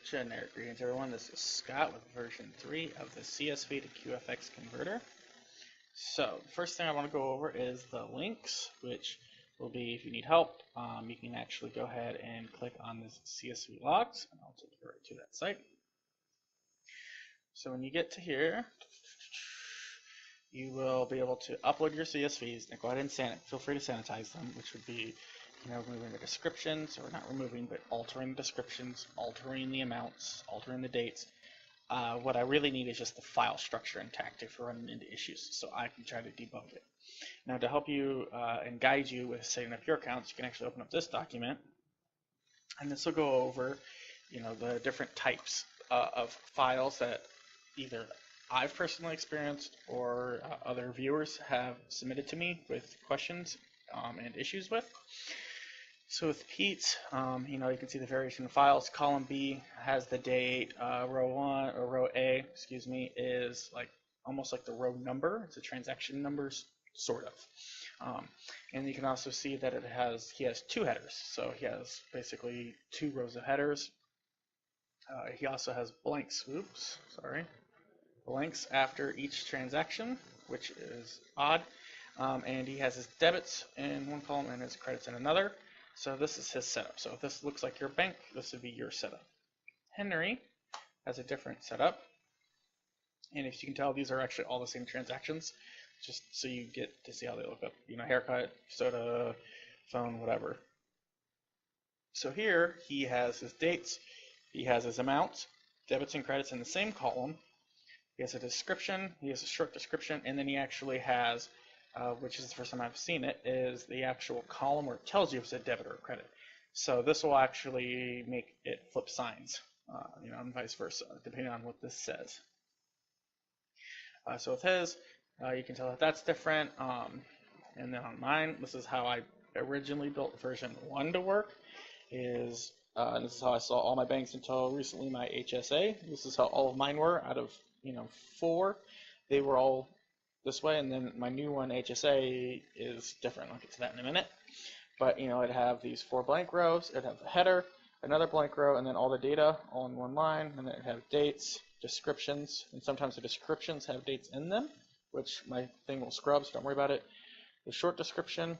Generic greetings everyone, this is Scott with version 3 of the CSV to QFX converter. So the first thing I want to go over is the links, which will be, if you need help, you can actually go ahead and click on this CSV logs, and I'll take you right to that site. So when you get to here, you will be able to upload your CSVs and go ahead and feel free to sanitize them, which would be removing the descriptions, or not removing, but altering the descriptions, altering the amounts, altering the dates. What I really need is just the file structure intact if we're running into issues, so I can try to debug it. Now, to help you and guide you with setting up your accounts, you can actually open up this document, and this will go over, the different types of files that either I've personally experienced or other viewers have submitted to me with questions and issues with. So with Pete, you can see the variation of files. Column B has the date. Row A, is almost like the row number. It's a transaction numbers, sort of. And you can also see that he has two headers. So he has basically two rows of headers. He also has blanks. Blanks after each transaction, which is odd. And he has his debits in one column and his credits in another. So this is his setup. So if this looks like your bank, this would be your setup. Henry has a different setup. And if you can tell, these are actually all the same transactions, just so you get to see how they look up. Haircut, soda, phone, whatever. So here he has his dates, he has his amounts, debits and credits in the same column. He has a description, he has a short description, and then he actually has which is the first time I've seen it, is the actual column where it tells you if it's a debit or a credit. So this will actually make it flip signs, and vice versa, depending on what this says. So with his, you can tell that that's different. And then on mine, this is how I originally built version 1 to work. And this is how I saw all my banks until recently my HSA. This is how all of mine were out of 4. They were all this way, and then my new one, HSA, is different. I'll get to that in a minute. But it'd have these 4 blank rows, it'd have a header, another blank row, and then all the data all in one line, and then it'd have dates, descriptions, and sometimes the descriptions have dates in them, which my thing will scrub, so don't worry about it. The short description,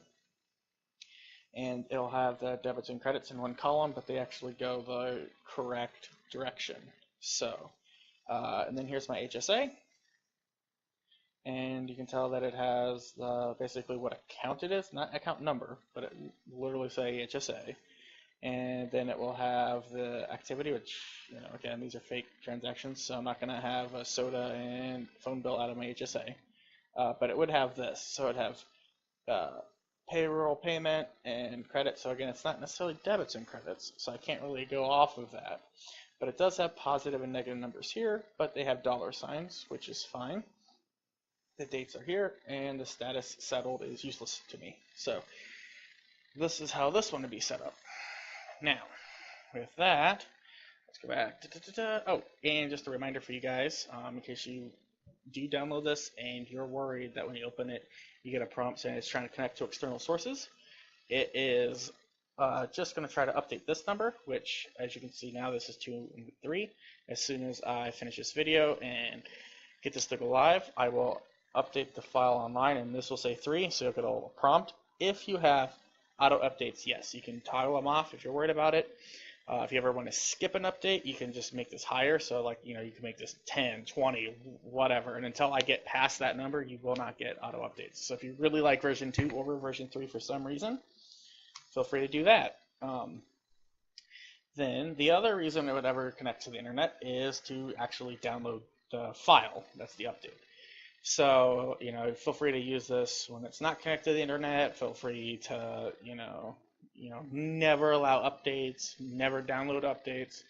and it'll have the debits and credits in one column, but they actually go the correct direction. So, and then here's my HSA. And you can tell that it has basically what account it is, not account number, but it will literally say HSA. And then it will have the activity, which, again, these are fake transactions, so I'm not going to have a soda and phone bill out of my HSA. But it would have this. So it would have payroll payment and credit. So again, it's not necessarily debits and credits, so I can't really go off of that. But it does have positive and negative numbers here, but they have dollar signs, which is fine. The dates are here, and the status settled is useless to me. So this is how this one would be set up. Now, with that, let's go back. Oh, and just a reminder for you guys, in case you do download this and you're worried that when you open it, you get a prompt saying it's trying to connect to external sources. It is just going to try to update this number, which, as you can see now, this is 2 and 3. As soon as I finish this video and get this to go live, I will update the file online, and this will say 3, so you'll get a little prompt. If you have auto updates, yes, you can toggle them off if you're worried about it. If you ever want to skip an update, you can just make this higher, so you can make this 10, 20, whatever, and until I get past that number, you will not get auto updates. So if you really like version 2 over version 3 for some reason, feel free to do that. Then the other reason it would ever connect to the internet is to actually download the file. That's the update. So, feel free to use this when it's not connected to the internet. Feel free to, never allow updates, never download updates.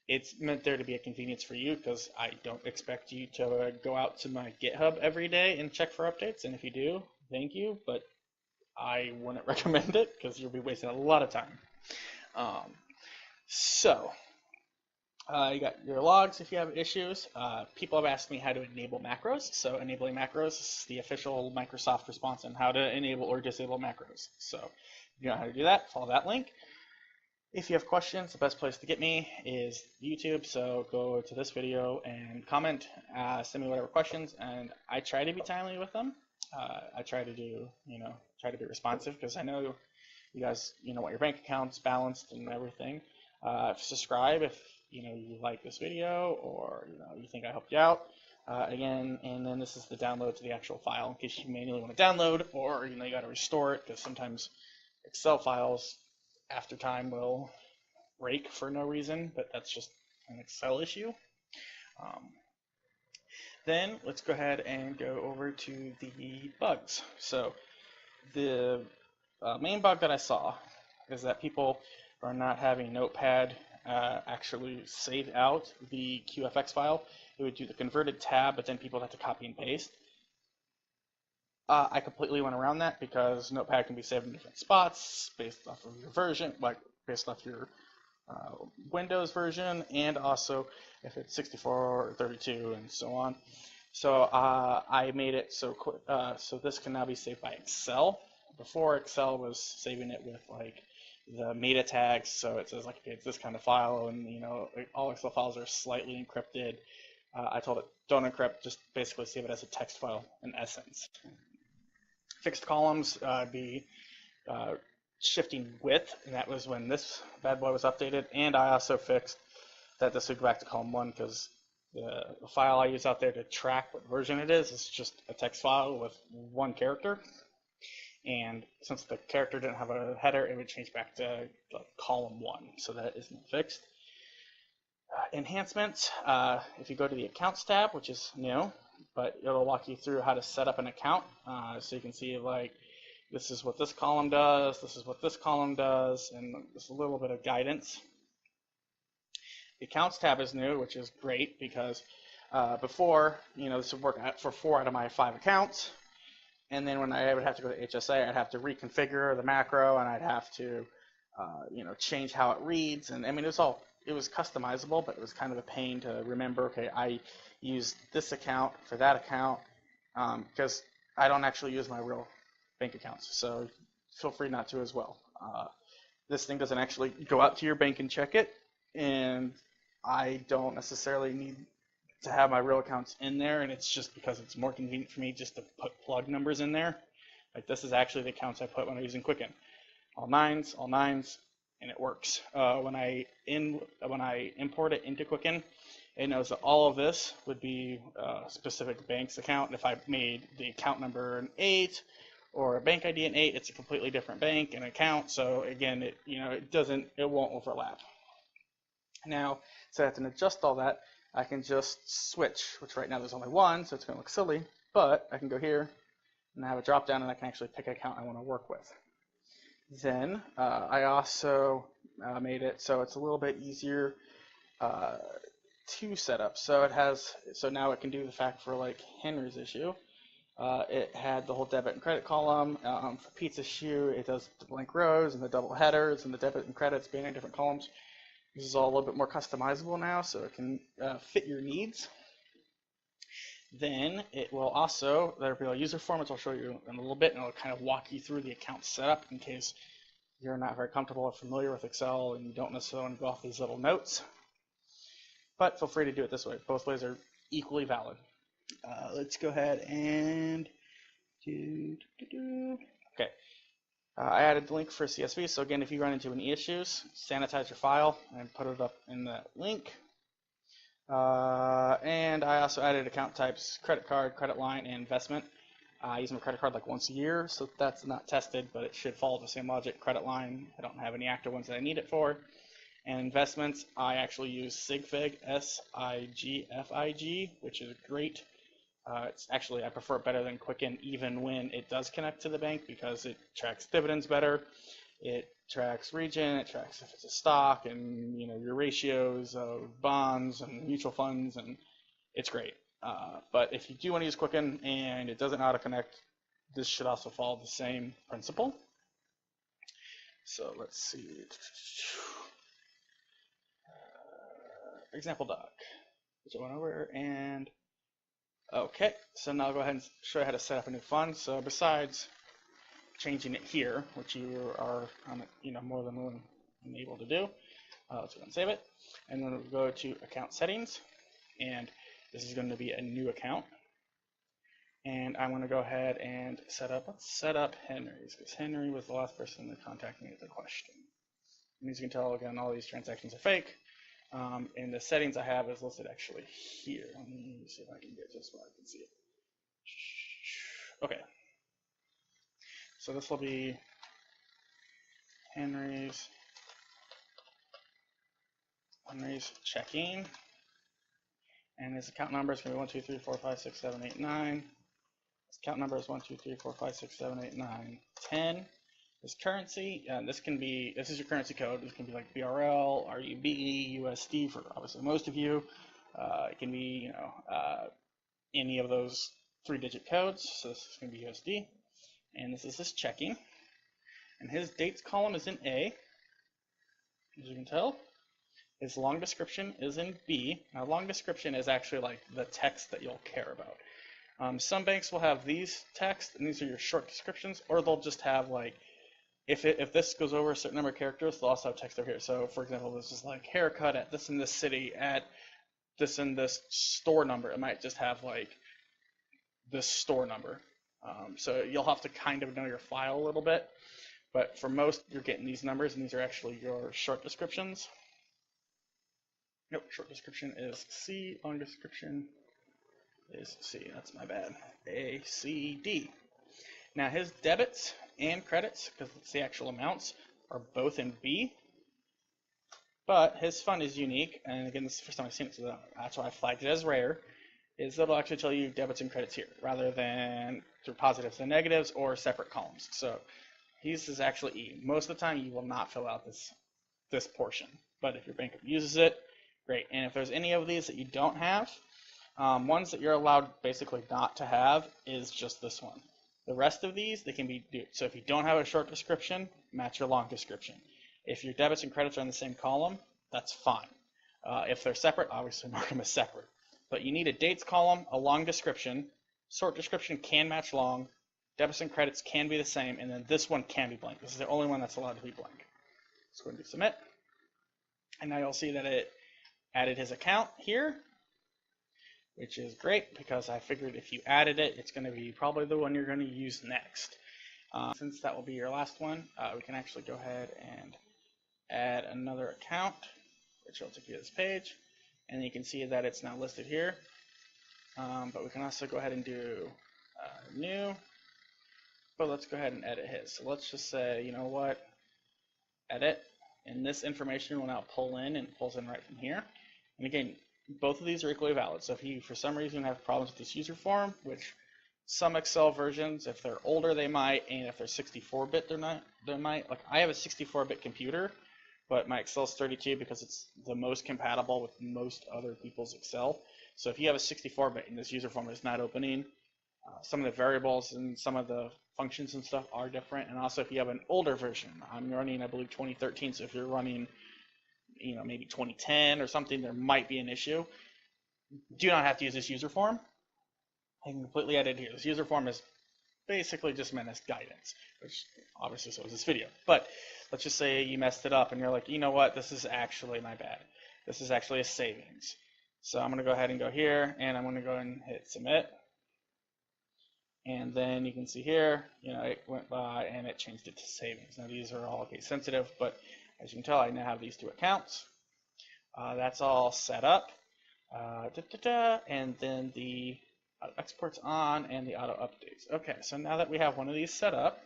It's meant there to be a convenience for you, because I don't expect you to go out to my GitHub every day and check for updates. And if you do, thank you, but I wouldn't recommend it, because you'll be wasting a lot of time. You got your logs if you have issues. People have asked me how to enable macros. So enabling macros is the official Microsoft response on how to enable or disable macros. So if you know how to do that, follow that link. If you have questions, the best place to get me is YouTube, so go to this video and comment, send me whatever questions, and I try to be timely with them. I try to do, try to be responsive, because I know you guys, want your bank accounts balanced and everything. Subscribe if, you like this video, or, you think I helped you out. Again, and then this is the download to the actual file, in case you manually want to download, or, you got to restore it, because sometimes Excel files after time will break for no reason, but that's just an Excel issue. Then let's go ahead and go over to the bugs. So the main bug that I saw is that people are not having Notepad actually save out the QFX file. It would do the converted tab, but then people have to copy and paste. I completely went around that because Notepad can be saved in different spots based off of your version, like based off your Windows version, and also if it's 64 or 32 and so on. So I made it so this can now be saved by Excel. Before, Excel was saving it with like the meta tags, so it says like, okay, it's this kind of file, and all Excel files are slightly encrypted. I told it, don't encrypt, just basically save it as a text file in essence. Fixed columns be shifting width, and that was when this bad boy was updated. And I also fixed that this would go back to column 1, because the file I use out there to track what version it is just a text file with one character. And since the character didn't have a header, it would change back to column 1, so that isn't fixed. Enhancements, if you go to the Accounts tab, which is new, but it'll walk you through how to set up an account, so you can see like this is what this column does, this is what this column does, and just a little bit of guidance. The Accounts tab is new, which is great, because before, this would work for 4 out of my 5 accounts, and then when I would have to go to HSA, I'd have to reconfigure the macro, and I'd have to change how it reads, and I mean it was customizable, but it was kind of a pain to remember, okay, I use this account for that account, because I don't actually use my real bank accounts, so feel free not to as well. This thing doesn't actually go out to your bank and check it, and I don't necessarily need to have my real accounts in there, and it's just because it's more convenient for me just to put plug numbers in there. Like this is actually the accounts I put when I'm using Quicken. All nines, and it works. When I import it into Quicken, it knows that all of this would be a specific bank's account. And if I made the account number an 8 or a bank ID an 8, it's a completely different bank and account. So again, it won't overlap. Now, so I have to adjust all that. I can just switch, which right now there's only one, so it's going to look silly. But I can go here and have a drop down, and I can actually pick an account I want to work with. Then I also made it so it's a little bit easier to set up. So now it can do the fact for like Henry's issue. It had the whole debit and credit column. For Pete's issue, it does the blank rows and the double headers and the debit and credits being in different columns. This is all a little bit more customizable now, so it can fit your needs. Then it will also, there'll be a user form, which I'll show you in a little bit, and it'll kind of walk you through the account setup in case you're not very comfortable or familiar with Excel and you don't necessarily want to go off these little notes. But feel free to do it this way. Both ways are equally valid. Let's go ahead and okay. I added the link for CSV. So again, if you run into any issues, sanitize your file and put it up in that link. And I also added account types: credit card, credit line, and investment. I use my credit card like once a year, so that's not tested, but it should follow the same logic. Credit line, I don't have any active ones that I need it for. And investments, I actually use SIGFIG, S-I-G-F-I-G, which is great. It's actually, I prefer it better than Quicken, even when it does connect to the bank, because it tracks dividends better. It tracks region, it tracks if it's a stock, and your ratios of bonds and mutual funds, and it's great. But if you do want to use Quicken and it doesn't auto-connect, this should also follow the same principle. So let's see. Example doc, which I went over, and okay, so now I'll go ahead and show you how to set up a new fund. So besides changing it here, which you are more than willing I'm able to do. Let's go and save it. And then we'll go to account settings, and this is going to be a new account. And I'm going to go ahead and let's set up Henry's, because Henry was the last person to contact me with a question. And as you can tell, again, all these transactions are fake. And the settings I have is listed actually here. Let me see if I can get just where I can see it. Okay. So this will be Henry's checking. And his account number is going to be 1, 2, 3, 4, 5, 6, 7, 8, 9. His account number is 1, 2, 3, 4, 5, 6, 7, 8, 9, 10. His currency, this is your currency code. This can be like BRL, RUB, USD for obviously most of you. It can be, any of those 3-digit codes. So this is going to be USD. And this is his checking. And his dates column is in A, as you can tell. His long description is in B. Now, long description is actually like the text that you'll care about. Some banks will have these text, and these are your short descriptions, or they'll just have like, if this goes over a certain number of characters, they'll also have text over here. So, for example, this is like haircut at this and this city at this and this store number. It might just have like this store number. So you'll have to kind of know your file a little bit. But for most, you're getting these numbers, and these are actually your short descriptions. Nope, short description is C, long description is C. That's my bad. A, C, D. Now his debits and credits, because it's the actual amounts, are both in B. But his fund is unique, and again, this is the first time I've seen it, so that's why I flagged it as rare, is that it'll actually tell you debits and credits here, rather than through positives and negatives or separate columns. So his is actually E. Most of the time, you will not fill out this portion. But if your bank uses it, great. And if there's any of these that you don't have, ones that you're allowed basically not to have is just this one. The rest of these, they can be duped. So if you don't have a short description, match your long description. If your debits and credits are in the same column, that's fine. If they're separate, obviously mark them as separate. But you need a dates column, a long description. Short description can match long. Debits and credits can be the same, and then this one can be blank. This is the only one that's allowed to be blank. Let's go ahead and do submit. And now you'll see that it added his account here, which is great because I figured if you added it, it's going to be probably the one you're going to use next. Since that will be your last one, we can actually go ahead and add another account, which will take you to this page. And you can see that it's now listed here. But we can also go ahead and do new. But let's go ahead and edit his. So let's just say, you know what, edit. And this information will now pull in, and pulls in right from here. And again, both of these are equally valid. So if you, for some reason, have problems with this user form, which some Excel versions, if they're older, they might, and if they're 64-bit, they might. Like I have a 64-bit computer, but my Excel is 32 because it's the most compatible with most other people's Excel. So if you have a 64-bit and this user form is not opening, some of the variables and some of the functions and stuff are different. And also if you have an older version, I'm running, I believe, 2013. So if you're running, maybe 2010 or something, there might be an issue. Do not have to use this user form. I can completely edit here. This user form is basically just meant as guidance, which obviously so is this video. But let's just say you messed it up and you're like, you know what, this is actually my bad. This is actually a savings. So I'm going to go ahead and go here, and I'm going to go and hit submit. And then you can see here, it went by and it changed it to savings. Now these are all case sensitive, but as you can tell, I now have these two accounts. That's all set up. And then the exports on and the auto updates. Okay, so now that we have one of these set up,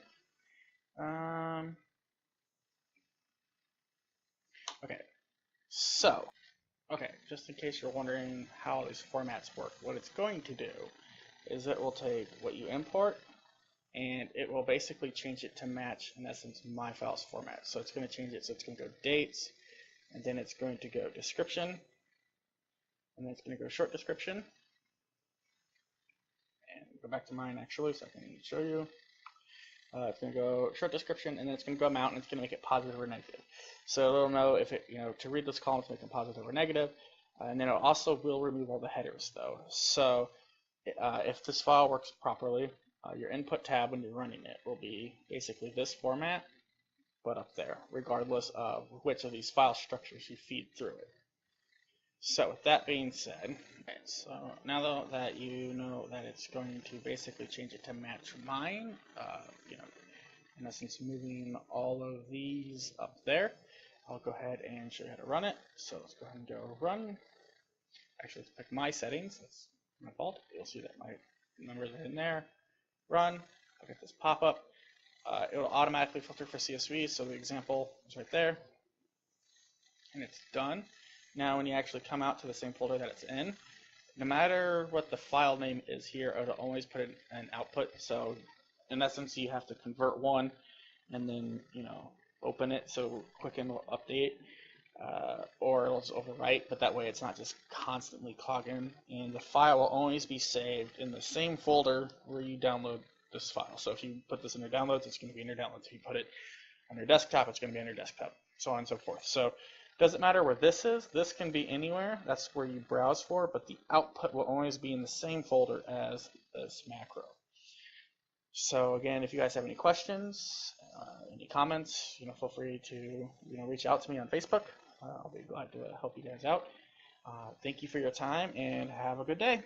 just in case you're wondering how these formats work, what it's going to do is it will take what you import and it will basically change it to match, in essence, my file's format. So it's going to change it, so it's going to go dates, and then it's going to go description, and then it's going to go short description. And go back to mine actually, so I can show you. It's going to go short description, and then it's going to go amount, and it's going to make it positive or negative. So it'll know if it, to read this column to make it positive or negative, and then it also will remove all the headers though. So if this file works properly, your input tab when you're running it will be basically this format, put up there, regardless of which of these file structures you feed through it. So with that being said, okay, so now that you know that it's going to basically change it to match mine, in essence moving all of these up there, I'll go ahead and show you how to run it. So let's go ahead and go run. Actually, let's pick my settings. That's my fault. You'll see that my numbers are in there. Run. I'll get this pop-up. It will automatically filter for CSV, so the example is right there. And it's done. Now when you actually come out to the same folder that it's in, no matter what the file name is here, it'll always put in an output. So in essence, you have to convert one and then, open it so Quicken will update, or it'll just overwrite, but that way it's not just constantly clogging, and the file will always be saved in the same folder where you download this file. So if you put this in your downloads, it's going to be in your downloads. If you put it on your desktop, it's going to be on your desktop, so on and so forth. So it doesn't matter where this is. This can be anywhere. That's where you browse for, but the output will always be in the same folder as this macro. So again, if you guys have any questions, any comments, feel free to reach out to me on Facebook. I'll be glad to help you guys out. Thank you for your time and have a good day.